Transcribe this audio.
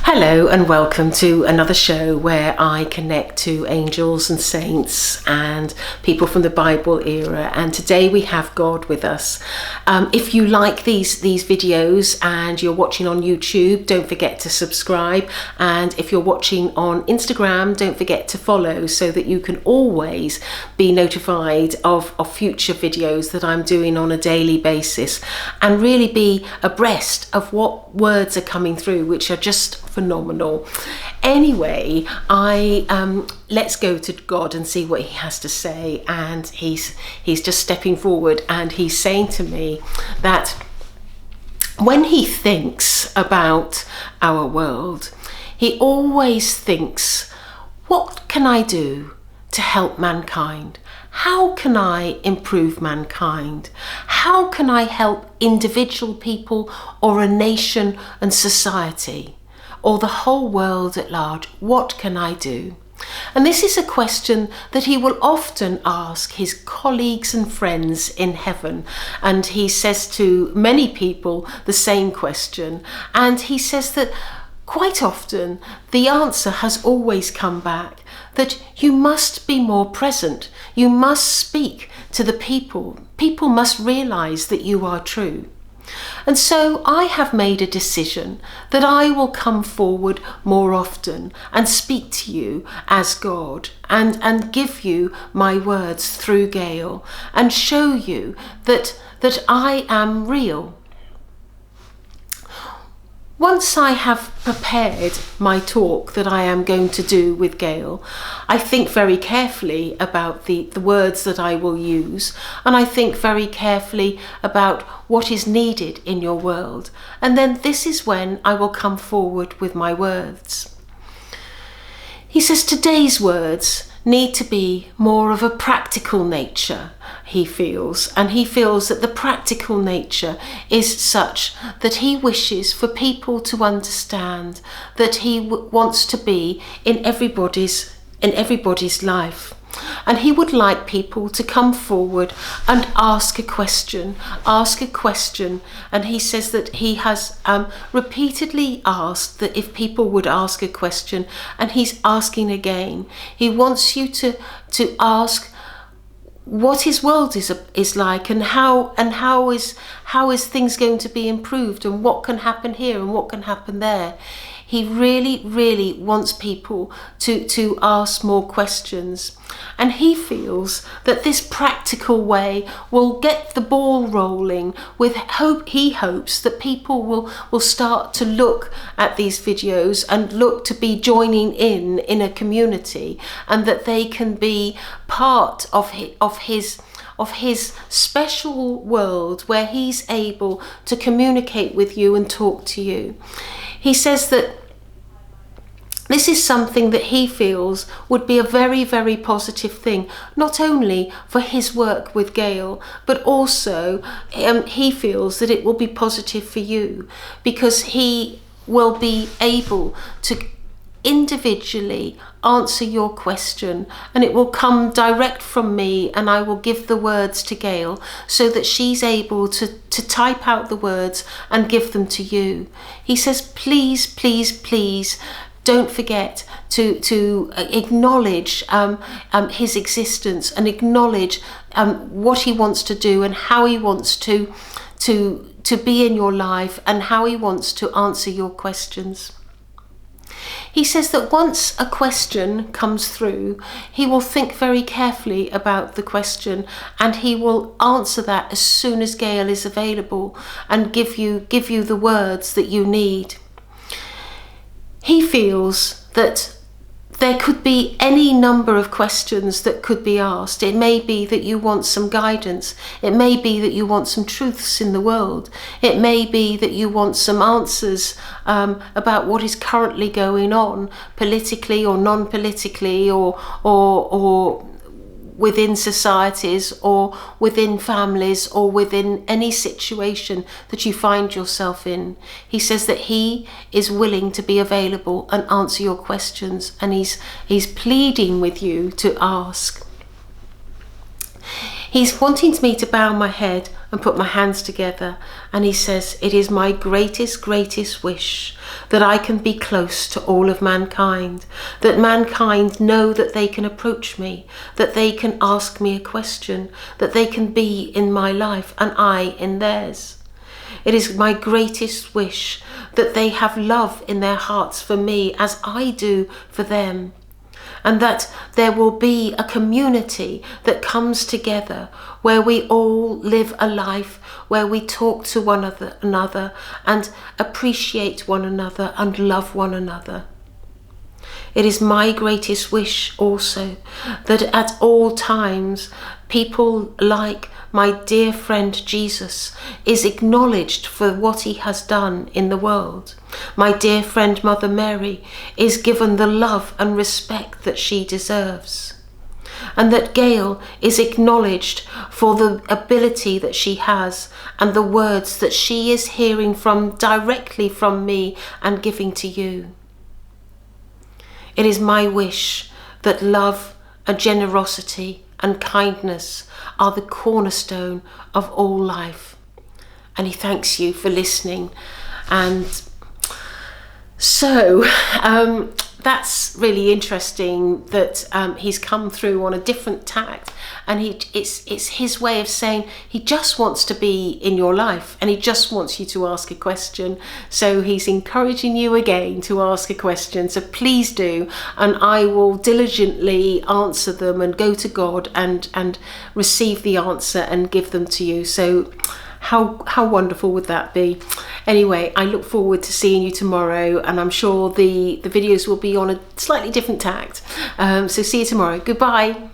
Hello and welcome to another show where I connect to angels and saints and people from the Bible era, and today we have God with us. If you like these videos and you're watching on YouTube, don't forget to subscribe, and if you're watching on Instagram, don't forget to follow so that you can always be notified of future videos that I'm doing on a daily basis and really be abreast of what words are coming through, which are just phenomenal. Anyway, let's go to God and see what he has to say. And he's just stepping forward and he's saying to me that when he thinks about our world, he always thinks, what can I do to help mankind? How can I improve mankind? How can I help individual people or a nation and society? Or the whole world at large? What can I do? And this is a question that he will often ask his colleagues and friends in heaven. And he says to many people the same question. And he says that quite often the answer has always come back that you must be more present. You must speak to the people. People must realize that you are true. And so I have made a decision that I will come forward more often and speak to you as God and give you my words through Gail and show you that I am real. Once I have prepared my talk that I am going to do with Gail, I think very carefully about the words that I will use, and I think very carefully about what is needed in your world. And then this is when I will come forward with my words. He says today's words need to be more of a practical nature, he feels, and he feels that the practical nature is such that he wishes for people to understand that he wants to be in everybody's life. And he would like people to come forward and ask a question. And he says that he has repeatedly asked that if people would ask a question, and he's asking again. He wants you to ask what his world is like, and how is things going to be improved, and what can happen here and what can happen there. He really wants people to ask more questions. And he feels that this practical way will get the ball rolling with hope. He hopes that people will start to look at these videos and look to be joining in a community, and that they can be part of his special world where he's able to communicate with you and talk to you. He says that this is something that he feels would be a very positive thing, not only for his work with Gail, but also he feels that it will be positive for you, because he will be able to individually answer your question, and it will come direct from me, and I will give the words to Gail so that she's able to type out the words and give them to you. He says, please don't forget to acknowledge his existence, and acknowledge what he wants to do and how he wants to be in your life, and how he wants to answer your questions. He says that once a question comes through, he will think very carefully about the question, and he will answer that as soon as Gail is available, and give you the words that you need. He feels that there could be any number of questions that could be asked. It may be that you want some guidance. It may be that you want some truths in the world. It may be that you want some answers about what is currently going on politically or non-politically, or within societies, or within families, or within any situation that you find yourself in. He says that he is willing to be available and answer your questions, and he's pleading with you to ask. He's wanting me to bow my head and put my hands together, and he says, it is my greatest wish that I can be close to all of mankind, that mankind know that they can approach me, that they can ask me a question, that they can be in my life and I in theirs. It is my greatest wish that they have love in their hearts for me as I do for them, and that there will be a community that comes together where we all live a life where we talk to one another and appreciate one another and love one another. It is my greatest wish also that at all times people like my dear friend Jesus is acknowledged for what he has done in the world. My dear friend Mother Mary is given the love and respect that she deserves. And that Gail is acknowledged for the ability that she has and the words that she is hearing from directly from me and giving to you. It is my wish that love and generosity and kindness are the cornerstone of all life. And he thanks you for listening. And so that's really interesting that he's come through on a different tact, and it's his way of saying he just wants to be in your life and he just wants you to ask a question. So he's encouraging you again to ask a question, so please do, and I will diligently answer them and go to God and receive the answer and give them to you. So how wonderful would that be? Anyway, I look forward to seeing you tomorrow, and I'm sure the videos will be on a slightly different tact. So see you tomorrow. Goodbye.